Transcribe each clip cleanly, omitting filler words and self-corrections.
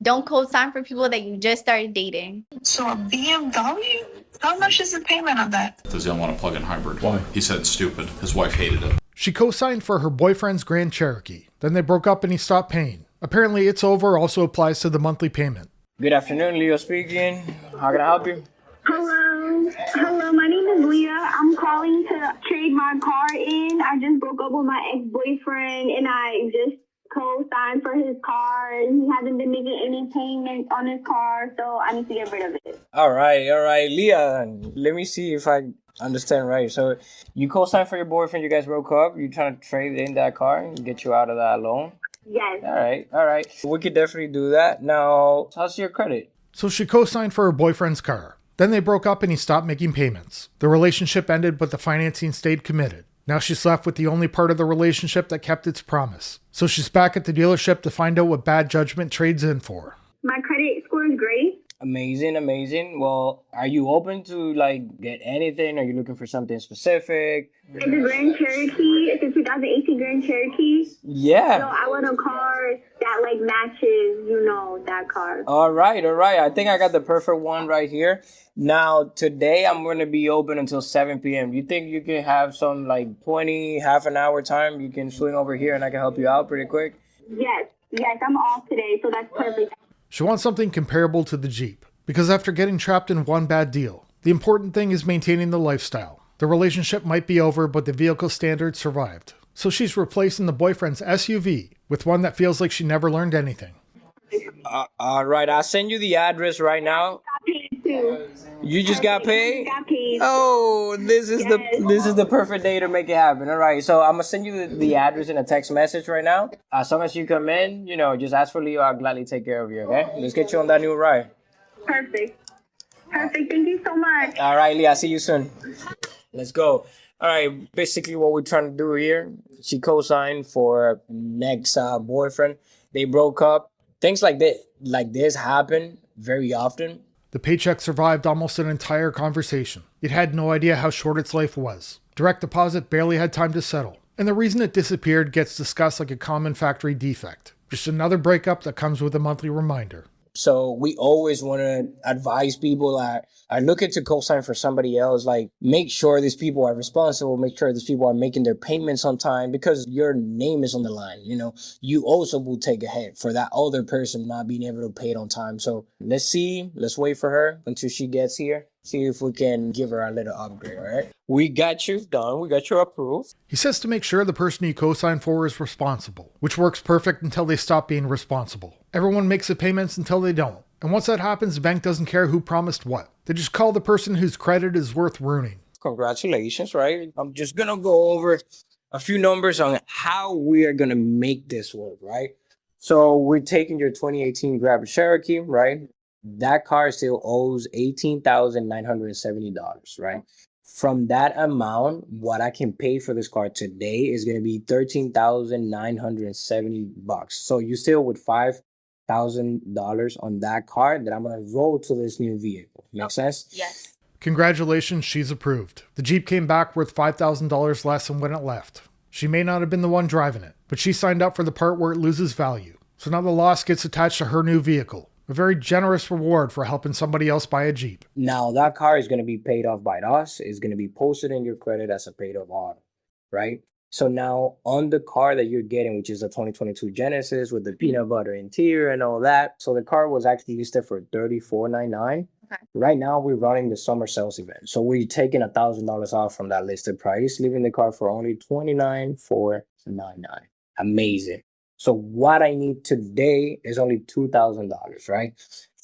Don't co-sign for people that you just started dating. So a BMW? How much is the payment on that? Does he want a plug-in hybrid? Why? He said it's stupid. His wife hated it. She co-signed for her boyfriend's Grand Cherokee. Then they broke up and he stopped paying. Apparently It's Over also applies to the monthly payment. Good afternoon, Leo speaking. How can I help you? Hello, my name is Leah. I'm calling to trade my car in. I just broke up with my ex-boyfriend and I just co-signed for his car and he hasn't been making any payments on his car, so I need to get rid of it. All right, Leah. Let me see if I understand right. So you co-signed for your boyfriend, you guys broke up, you trying to trade in that car and get you out of that loan? Yes. All right. We could definitely do that. Now, how's your credit? So she co-signed for her boyfriend's car. Then they broke up and he stopped making payments. The relationship ended, but the financing stayed committed. Now she's left with the only part of the relationship that kept its promise. So she's back at the dealership to find out what bad judgment trades in for. My credit score is great. Amazing. Well, are you open to get anything? Are you looking for something specific? It's a Grand Cherokee. It's a 2018 Grand Cherokee. Yeah. So I want a car that matches, that car. All right. I think I got the perfect one right here. Now, today I'm going to be open until 7 p.m. You think you can have some half an hour time? You can swing over here and I can help you out pretty quick? Yes, I'm off today, so that's perfect. She wants something comparable to the Jeep, because after getting trapped in one bad deal, the important thing is maintaining the lifestyle. The relationship might be over, but the vehicle standard survived. So she's replacing the boyfriend's SUV with one that feels like she never learned anything. All right, I'll send you the address right now. You just got paid? Oh, this is the perfect day to make it happen. All right, so I'm gonna send you the address in a text message right now. As soon as you come in, just ask for Leo. I'll gladly take care of you. Okay? Let's get you on that new ride. Perfect. Thank you so much. All right, Leah. I'll see you soon. Let's go. All right. Basically, what we're trying to do here, she co-signed for next boyfriend. They broke up. Things like this happen very often. The paycheck survived almost an entire conversation. It had no idea how short its life was. Direct deposit barely had time to settle. And the reason it disappeared gets discussed like a common factory defect. Just another breakup that comes with a monthly reminder. So we always want to advise people that are looking to co-sign for somebody else, make sure these people are responsible, make sure these people are making their payments on time, because your name is on the line. You also will take a hit for that other person not being able to pay it on time. So let's wait for her until she gets here. See if we can give her a little upgrade, all right? We got you done. We got you approved. He says to make sure the person you co-sign for is responsible, which works perfect until they stop being responsible. Everyone makes the payments until they don't. And once that happens, the bank doesn't care who promised what. They just call the person whose credit is worth ruining. Congratulations, right? I'm just going to go over a few numbers on how we are going to make this work, right? So we're taking your 2018 Grand Cherokee, right? That car still owes $18,970, right? From that amount, what I can pay for this car today is going to be $13,970. So you still with $5,000 on that car that I'm going to roll to this new vehicle. Make sense? Yes. Congratulations, she's approved. The Jeep came back worth $5,000 less than when it left. She may not have been the one driving it, but she signed up for the part where it loses value. So now the loss gets attached to her new vehicle. A very generous reward for helping somebody else buy a Jeep. Now, that car is going to be paid off by us. It's going to be posted in your credit as a paid off auto, right? So now on the car that you're getting, which is a 2022 Genesis with the peanut butter interior and all that. So the car was actually listed for $34,999. Okay. Right now, we're running the summer sales event. So we're taking $1,000 off from that listed price, leaving the car for only $29,499. Amazing. So what I need today is only $2,000, right?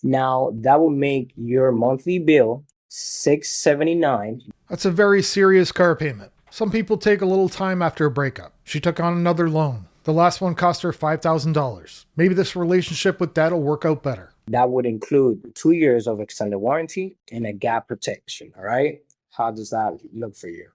Now, that will make your monthly bill $679. That's a very serious car payment. Some people take a little time after a breakup. She took on another loan. The last one cost her $5,000. Maybe this relationship with Dad will work out better. That would include 2 years of extended warranty and a gap protection, all right? How does that look for you?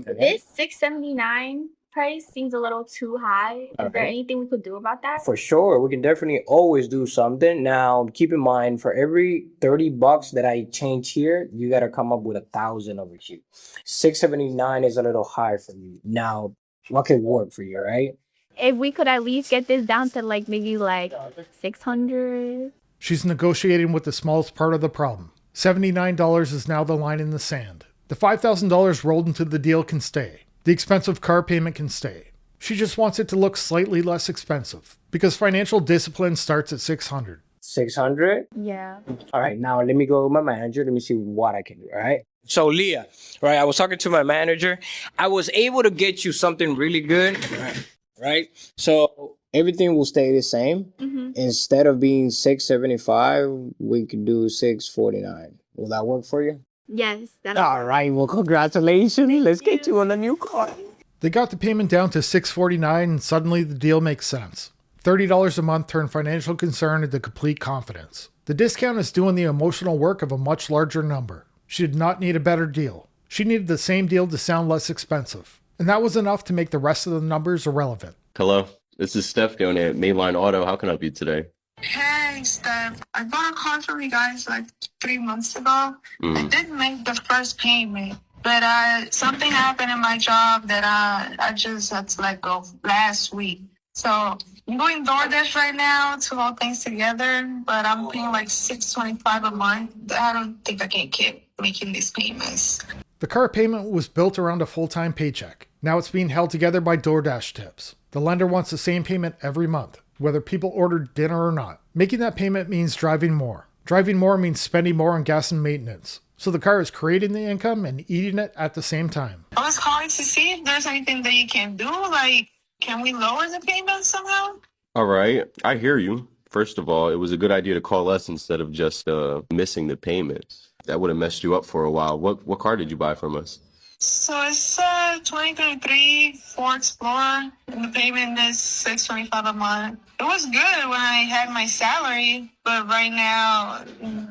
This $679 price seems a little too high. Is there anything we could do about that? For sure. We can definitely always do something. Now, keep in mind, for every $30 that I change here, you got to come up with 1,000 over here. $679 is a little high for you. Now, what could work for you, right? If we could at least get this down to like maybe like 600. She's negotiating with the smallest part of the problem. $79 is now the line in the sand. The $5,000 rolled into the deal can stay. The expensive car payment can stay. She just wants it to look slightly less expensive because financial discipline starts at $600. 600. Yeah. All right, now let me go with my manager. Let me see what I can do. All right. So Leah, right? I was talking to my manager. I was able to get you something really good. Right. So everything will stay the same. Instead of being 675, we could do 649. Will that work for you? Yes. All right. Well, congratulations. Let's get you on a new car. They got the payment down to $649 and suddenly the deal makes sense. $30 a month turned financial concern into complete confidence. The discount is doing the emotional work of a much larger number. She did not need a better deal. She needed the same deal to sound less expensive. And that was enough to make the rest of the numbers irrelevant. Hello, this is Steph down at Mainline Auto. How can I help you today? Hey, Steph. I bought a car from you guys like 3 months ago. I did make the first payment, but something happened in my job that I just had to let go last week. So I'm doing DoorDash right now to hold things together, but I'm paying like $625 a month. I don't think I can keep making these payments. The car payment was built around a full-time paycheck. Now it's being held together by DoorDash tips. The lender wants the same payment every month, whether people ordered dinner or not. Making that payment means driving more. Driving more means spending more on gas and maintenance. So the car is creating the income and eating it at the same time. I was calling to see if there's anything that you can do. Like, can we lower the payment somehow? All right, I hear you. First of all, it was a good idea to call us instead of just missing the payment. That would have messed you up for a while. What car did you buy from us? So it's a 2023 Ford Explorer, and the payment is $625 a month. It was good when I had my salary, but right now,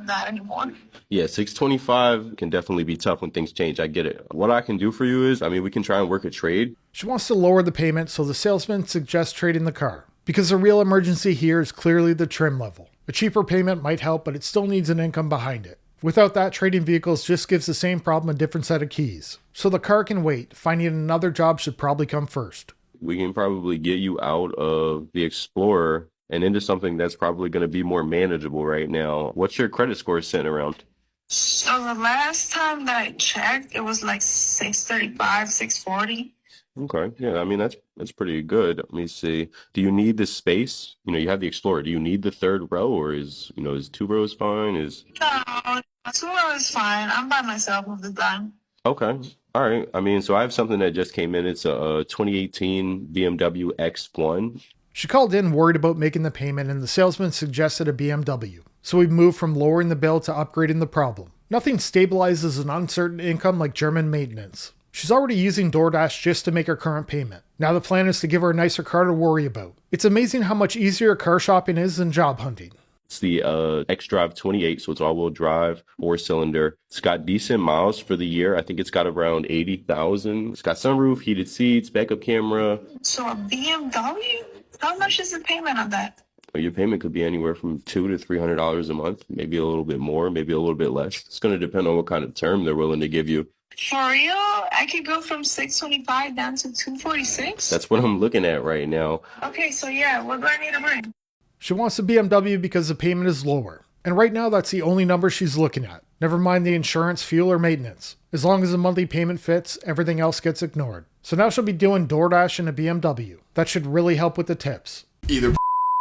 not anymore. Yeah, 625 can definitely be tough when things change. I get it. What I can do for you is, we can try and work a trade. She wants to lower the payment, so the salesman suggests trading the car. Because the real emergency here is clearly the trim level. A cheaper payment might help, but it still needs an income behind it. Without that, trading vehicles just gives the same problem a different set of keys. So the car can wait. Finding another job should probably come first. We can probably get you out of the Explorer and into something that's probably going to be more manageable right now. What's your credit score sitting around? So the last time that I checked, it was like 635, 640. Okay, yeah, that's pretty good. Let me see. Do you need the space? You have the Explorer. Do you need the third row, or is 2 rows fine? No, 2 rows is fine. I'm by myself most of the time. Okay. All right. So I have something that just came in. It's a 2018 BMW X1. She called in worried about making the payment, and the salesman suggested a BMW. So we moved from lowering the bill to upgrading the problem. Nothing stabilizes an uncertain income like German maintenance. She's already using DoorDash just to make her current payment. Now the plan is to give her a nicer car to worry about. It's amazing how much easier car shopping is than job hunting. It's the X-Drive 28, so it's all-wheel drive, 4-cylinder. It's got decent miles for the year. I think it's got around 80,000. It's got sunroof, heated seats, backup camera. So a BMW? How much is the payment on that? Your payment could be anywhere from $200 to $300 a month, maybe a little bit more, maybe a little bit less. It's going to depend on what kind of term they're willing to give you. For real? I could go from 625 down to 246? That's what I'm looking at right now. Okay, so yeah, what do I need to bring? She wants the BMW because the payment is lower. And right now that's the only number she's looking at. Never mind the insurance, fuel, or maintenance. As long as the monthly payment fits, everything else gets ignored. So now she'll be doing DoorDash and a BMW. That should really help with the tips. Either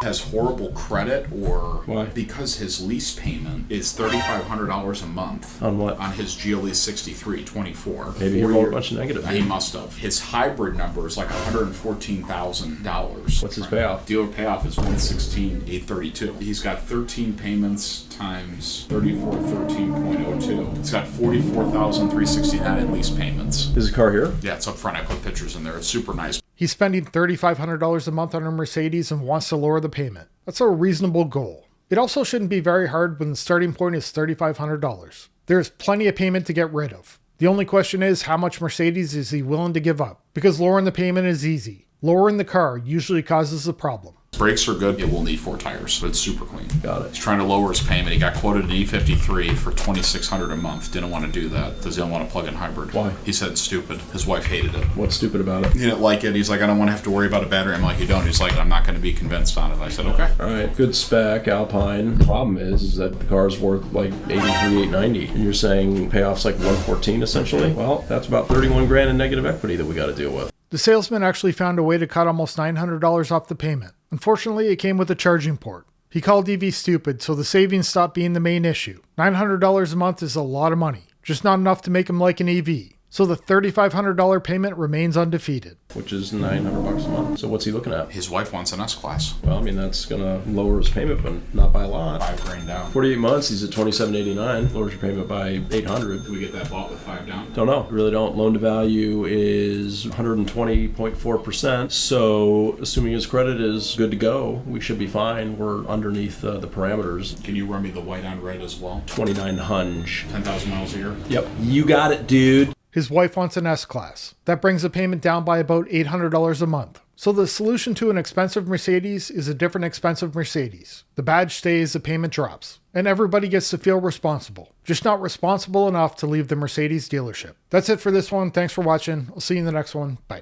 has horrible credit or Why? because his lease payment is $3,500 a month. On what? On his GLE 63 24. Maybe he rolled a bunch of negative. He must have. His hybrid number is like $114,000. What's his payoff? Dealer payoff is $116,832. He's got 13 payments times 34, 13.02. It's got $44,369 in lease payments. Is the car here? Yeah, it's up front. I put pictures in there. It's super nice. He's spending $3,500 a month on a Mercedes and wants to lower the payment. That's a reasonable goal. It also shouldn't be very hard when the starting point is $3,500. There's plenty of payment to get rid of. The only question is how much Mercedes is he willing to give up? Because lowering the payment is easy. Lowering the car usually causes a problem. Brakes are good. It will need 4 tires, but it's super clean. Got it. He's trying to lower his payment. He got quoted an E53 for $2,600 a month. Didn't want to do that because he didn't want a plug-in hybrid. Why? He said it's stupid. His wife hated it. What's stupid about it? He didn't like it. He's like, I don't want to have to worry about a battery. I'm like, you don't. He's like, I'm not going to be convinced on it. I said, okay. All right, good spec, Alpine. The problem is that the car's worth like $83,890, and you're saying payoff's like $114 essentially. Well, that's about $31,000 in negative equity that we got to deal with. The salesman actually found a way to cut almost $900 off the payment. Unfortunately, it came with a charging port. He called EV stupid, so the savings stopped being the main issue. $900 a month is a lot of money, just not enough to make him like an EV. So the $3,500 payment remains undefeated. Which is $900 a month. So what's he looking at? His wife wants an S-Class. Well, I mean, that's going to lower his payment, but not by a lot. $5,000 down. 48 months, he's at $2,789. Lowers your payment by $800. Do we get that bought with 5 down? Don't know. Really don't. Loan to value is 120.4%. So assuming his credit is good to go, we should be fine. We're underneath the parameters. Can you run me the white on red as well? 2,900. 10,000 miles a year? Yep. You got it, dude. His wife wants an S-Class. That brings the payment down by about $800 a month. So the solution to an expensive Mercedes is a different expensive Mercedes. The badge stays, the payment drops. And everybody gets to feel responsible. Just not responsible enough to leave the Mercedes dealership. That's it for this one. Thanks for watching. I'll see you in the next one. Bye.